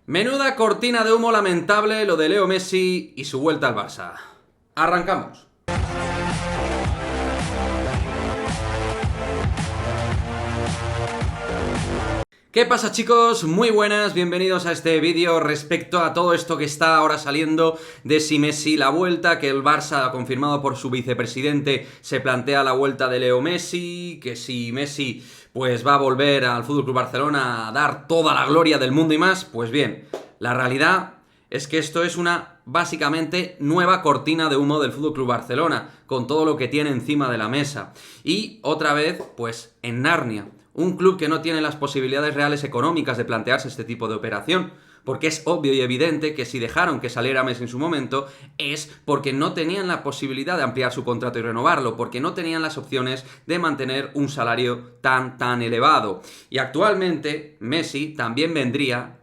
Menuda cortina de humo lamentable lo de Leo Messi y su vuelta al Barça. Arrancamos. ¿Qué pasa, chicos? Muy buenas, bienvenidos a este vídeo respecto a todo esto que está ahora saliendo de si Messi la vuelta, que el Barça, confirmado por su vicepresidente, se plantea la vuelta de Leo Messi, que si Messi pues va a volver al FC Barcelona a dar toda la gloria del mundo y más. Pues bien, la realidad es que esto es una, básicamente, nueva cortina de humo del FC Barcelona, con todo lo que tiene encima de la mesa. Y otra vez, pues, en Narnia. Un club que no tiene las posibilidades reales económicas de plantearse este tipo de operación, porque es obvio y evidente que si dejaron que saliera Messi en su momento es porque no tenían la posibilidad de ampliar su contrato y renovarlo, porque no tenían las opciones de mantener un salario tan elevado. Y actualmente Messi también vendría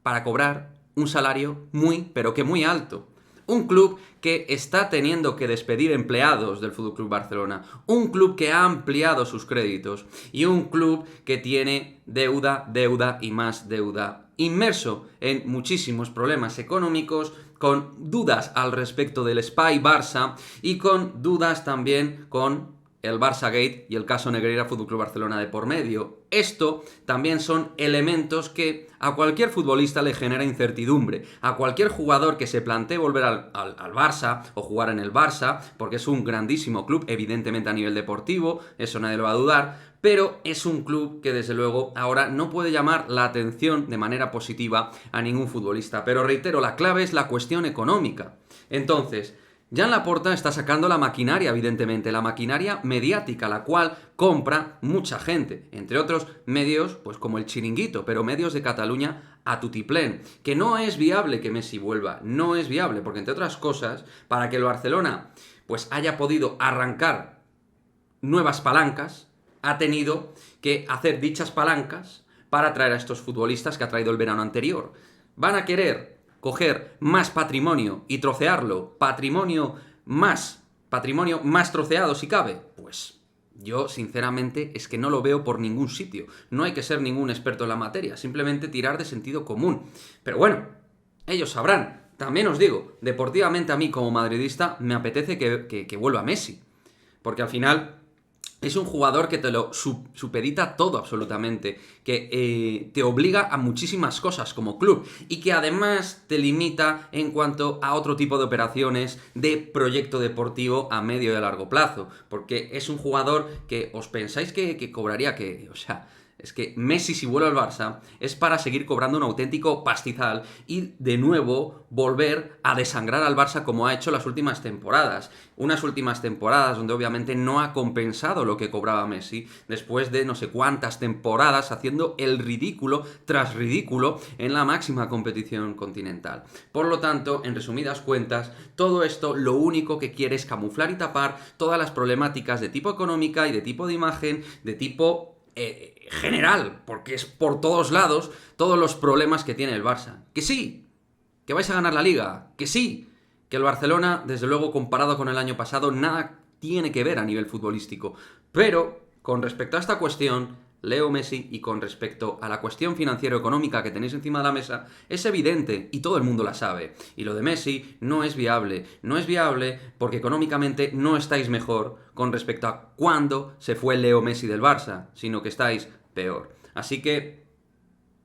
para cobrar un salario pero que muy alto. Un club que está teniendo que despedir empleados del FC Barcelona, un club que ha ampliado sus créditos y un club que tiene deuda y más deuda, inmerso en muchísimos problemas económicos, con dudas al respecto del Spy Barça y con dudas también con el Barça Gate y el caso Negreira FC Barcelona de por medio. Esto también son elementos que a cualquier futbolista le genera incertidumbre. A cualquier jugador que se plantee volver al Barça o jugar en el Barça, porque es un grandísimo club, evidentemente a nivel deportivo, eso nadie lo va a dudar, pero es un club que desde luego ahora no puede llamar la atención de manera positiva a ningún futbolista. Pero reitero, la clave es la cuestión económica. Entonces, Joan Laporta está sacando la maquinaria, evidentemente, la maquinaria mediática, la cual compra mucha gente, entre otros medios, pues como el Chiringuito, pero medios de Cataluña a tutiplén, que no es viable que Messi vuelva, no es viable, porque entre otras cosas, para que el Barcelona pues haya podido arrancar nuevas palancas, ha tenido que hacer dichas palancas para traer a estos futbolistas que ha traído el verano anterior. Van a querer coger más patrimonio y trocearlo, patrimonio más troceado si cabe. Pues yo sinceramente es que no lo veo por ningún sitio. No hay que ser ningún experto en la materia, simplemente tirar de sentido común. Pero bueno, ellos sabrán. También os digo, deportivamente a mí como madridista me apetece que vuelva Messi, porque al final es un jugador que te lo supedita todo absolutamente, que te obliga a muchísimas cosas como club y que además te limita en cuanto a otro tipo de operaciones de proyecto deportivo a medio y a largo plazo, porque es un jugador que os pensáis que cobraría es que Messi, si vuelve al Barça, es para seguir cobrando un auténtico pastizal y de nuevo volver a desangrar al Barça como ha hecho las últimas temporadas. Unas últimas temporadas donde obviamente no ha compensado lo que cobraba Messi después de no sé cuántas temporadas haciendo el ridículo tras ridículo en la máxima competición continental. Por lo tanto, en resumidas cuentas, todo esto lo único que quiere es camuflar y tapar todas las problemáticas de tipo económica y de tipo de imagen, de tipo general, porque es por todos lados todos los problemas que tiene el Barça. Que sí, que vais a ganar la Liga, que sí, que el Barcelona, desde luego, comparado con el año pasado, nada tiene que ver a nivel futbolístico. Pero, con respecto a esta cuestión, Leo Messi, y con respecto a la cuestión financiero-económica que tenéis encima de la mesa, es evidente y todo el mundo la sabe. Y lo de Messi no es viable. No es viable porque económicamente no estáis mejor con respecto a cuando se fue Leo Messi del Barça, sino que estáis peor. Así que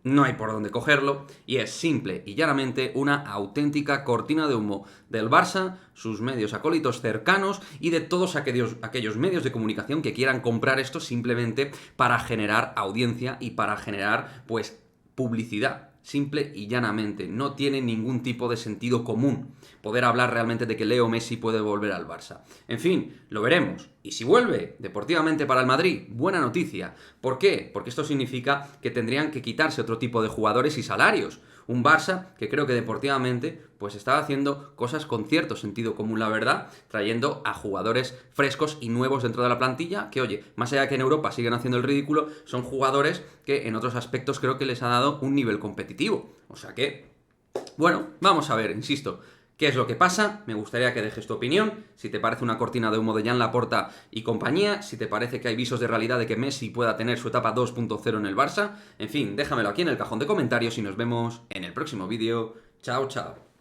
no hay por dónde cogerlo y es simple y llanamente una auténtica cortina de humo del Barça, sus medios acólitos cercanos y de todos aquellos medios de comunicación que quieran comprar esto simplemente para generar audiencia y para generar, pues, publicidad. Simple y llanamente. No tiene ningún tipo de sentido común poder hablar realmente de que Leo Messi puede volver al Barça. En fin, lo veremos. Y si vuelve deportivamente para el Madrid, buena noticia. ¿Por qué? Porque esto significa que tendrían que quitarse otro tipo de jugadores y salarios. Un Barça que creo que deportivamente pues está haciendo cosas con cierto sentido común, la verdad, trayendo a jugadores frescos y nuevos dentro de la plantilla, que oye, más allá de que en Europa siguen haciendo el ridículo, son jugadores que en otros aspectos creo que les ha dado un nivel competitivo. O sea que, bueno, vamos a ver, insisto, ¿Qué es lo que pasa? Me gustaría que dejes tu opinión, si te parece una cortina de humo de Jan Laporta y compañía, si te parece que hay visos de realidad de que Messi pueda tener su etapa 2.0 en el Barça. En fin, déjamelo aquí en el cajón de comentarios y nos vemos en el próximo vídeo. Chao, chao.